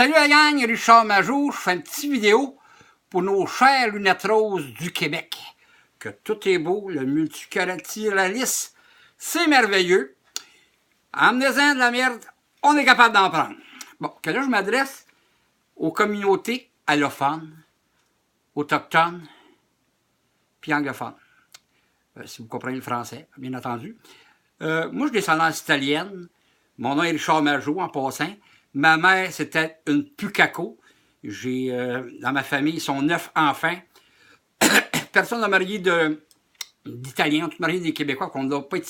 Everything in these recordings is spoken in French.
Salut la gang, Richard Majot, je fais une petite vidéo pour nos chères lunettes roses du Québec. Que tout est beau, le multiculturalisme, c'est merveilleux. Emmenez-en de la merde, on est capable d'en prendre. Bon, que là je m'adresse aux communautés allophones, autochtones, puis anglophones. Si vous comprenez le français, bien entendu. Moi, je suis descendance italienne. Mon nom est Richard Majot, en passant. Ma mère, c'était une Pucaco. J'ai, dans ma famille, ils sont 9 enfants. Personne n'a marié d'Italiens, tout marié des Québécois, qu'on ne doit pas être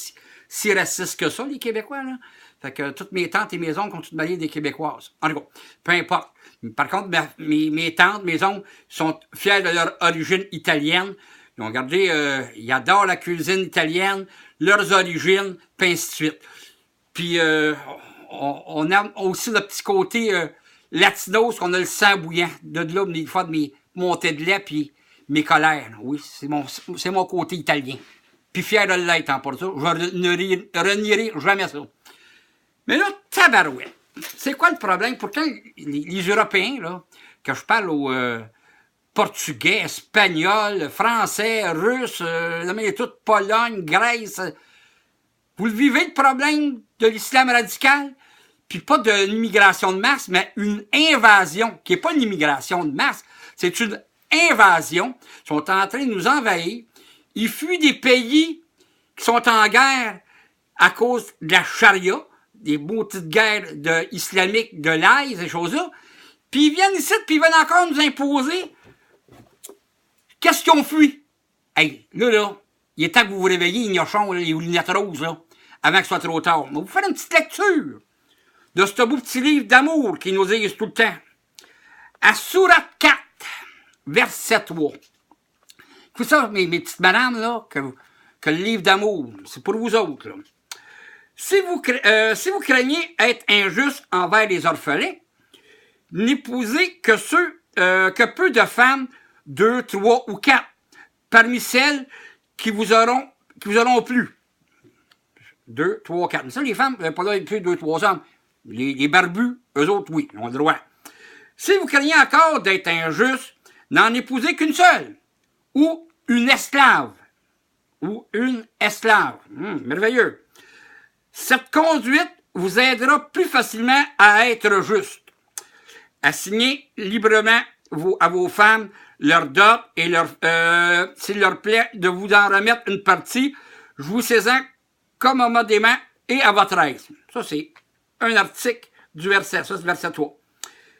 si raciste que ça, les Québécois, là. Fait que toutes mes tantes et mes oncles ont toutes marié des Québécoises. En tout cas, peu importe. Par contre, mes tantes, mes oncles sont fiers de leur origine italienne. Ils ont gardé, ils adorent la cuisine italienne, leurs origines, puis ainsi de suite. Puis, on a aussi le petit côté latinos, qu'on a le sang bouillant. De là, des fois, de mes montées de lait, puis mes colères. Oui, c'est mon côté italien. Puis fier de l'être, hein, pour ça. Je ne renierai jamais ça. Mais là, tabarouette. C'est quoi le problème? Pourtant, les Européens, là, que je parle aux portugais, espagnol, français, russe, tout, Pologne, Grèce, vous le vivez, le problème de l'islam radical? Puis pas de l'immigration de masse, mais une invasion, qui n'est pas une immigration de masse, c'est une invasion. Ils sont en train de nous envahir. Ils fuient des pays qui sont en guerre à cause de la charia, des beaux petites guerres islamiques de l'Aïe, ces choses-là. Puis ils viennent ici, puis ils viennent encore nous imposer. Qu'est-ce qu'ils ont fui? Hey, là, il est temps que vous vous réveillez, ignochons, les lunettes roses, là, avant que ce soit trop tard. Mais vous faites une petite lecture de ce beau petit livre d'amour qui nous disent tout le temps. À Sourate 4, verset 3. Écoutez ça, mes petites madames, là, que le livre d'amour, c'est pour vous autres, là. Si vous craignez être injuste envers les orphelins, n'épousez que peu de femmes, 2, 3 ou 4, parmi celles qui vous auront plu. 2, 3, 4. Mais ça, les femmes, pas là plus 2, 3 hommes. Les barbus, eux autres, oui, ils ont le droit. Si vous craignez encore d'être injuste, n'en épousez qu'une seule. Ou une esclave. Merveilleux. Cette conduite vous aidera plus facilement à être juste. Assignez librement à vos femmes leur dot et s'il leur plaît de vous en remettre une partie, jouissez-en commodément et à votre aise. Ça, c'est un article du verset. Ça, c'est le verset 3.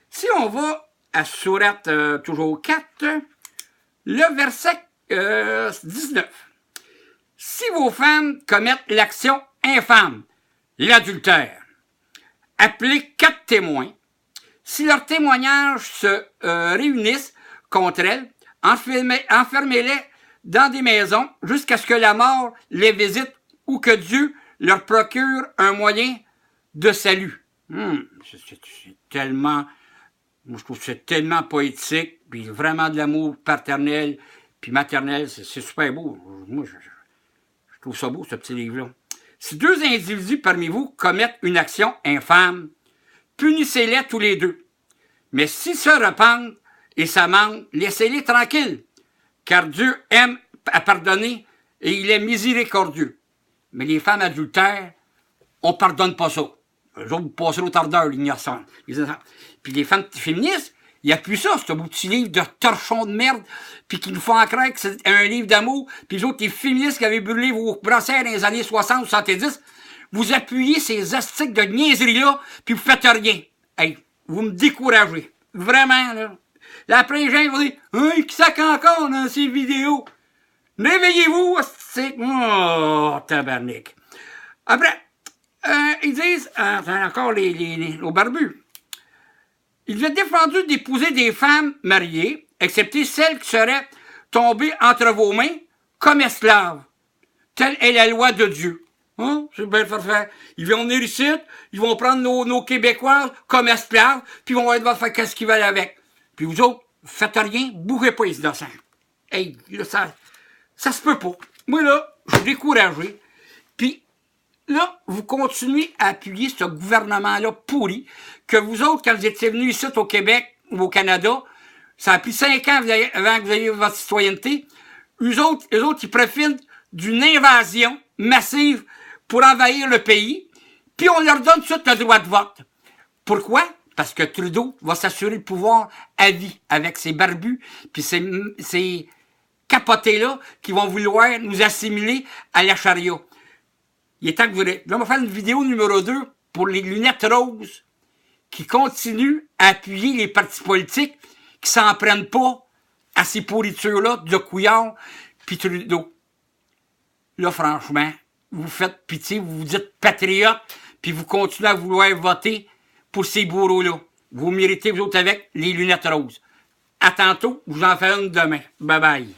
Si on va à Sourate toujours 4, le verset 19. Si vos femmes commettent l'action infâme, l'adultère, appelez 4 témoins. Si leurs témoignages se réunissent contre elles, enfermez-les dans des maisons jusqu'à ce que la mort les visite ou que Dieu leur procure un moyen de salut. C'est tellement, moi je trouve que c'est tellement poétique, puis vraiment de l'amour paternel, puis maternel, c'est super beau. Moi, je trouve ça beau, ce petit livre-là. Si 2 individus parmi vous commettent une action infâme, punissez-les tous les 2. Mais s'ils se repentent et s'amendent, laissez-les tranquilles, car Dieu aime à pardonner et il est miséricordieux. Mais les femmes adultères, on pardonne pas ça. Eux autres, vous passez au tardeur, l'innocent. Puis les femmes féministes, il n'y a plus ça, ce beau petit livre de torchons de merde, puis qui nous font croire que c'est un livre d'amour, puis les autres, les féministes qui avaient brûlé vos brassières dans les années 60 ou 70, vous appuyez ces astiques de niaiseries-là, puis vous faites rien. Hey, vous me découragez. Vraiment, là. Là, après, les gens vont dire, « Hein, qui sac encore dans ces vidéos? » Réveillez-vous, c'est... Oh, tabarnak. Après, ils disent, encore aux barbus, il est défendu d'épouser des femmes mariées, excepté celles qui seraient tombées entre vos mains comme esclaves. Telle est la loi de Dieu. Hein? C'est bien faire. Ils vont venir ici, ils vont prendre nos Québécois comme esclaves, puis ils vont devoir faire qu'est-ce qu'ils veulent avec. Puis vous autres, faites rien, bougez pas les innocents. Hey, là, ça se peut pas. Moi, là, je suis découragé. Puis là, vous continuez à appuyer ce gouvernement-là pourri, que vous autres, quand vous étiez venus ici au Québec ou au Canada, ça a pris 5 ans avant que vous ayez votre citoyenneté. Eux autres, ils profitent d'une invasion massive pour envahir le pays, puis on leur donne tout le droit de vote. Pourquoi? Parce que Trudeau va s'assurer le pouvoir à vie avec ses barbus, puis ces capotés-là qui vont vouloir nous assimiler à la charia. Il est temps que vous... Là, on va faire une vidéo numéro 2 pour les lunettes roses qui continuent à appuyer les partis politiques qui s'en prennent pas à ces pourritures-là de Couillard puis Trudeau. Là, franchement, vous faites pitié, vous vous dites patriote, puis vous continuez à vouloir voter pour ces bourreaux-là. Vous méritez, vous autres, avec les lunettes roses. À tantôt, je vous en ferai une demain. Bye bye.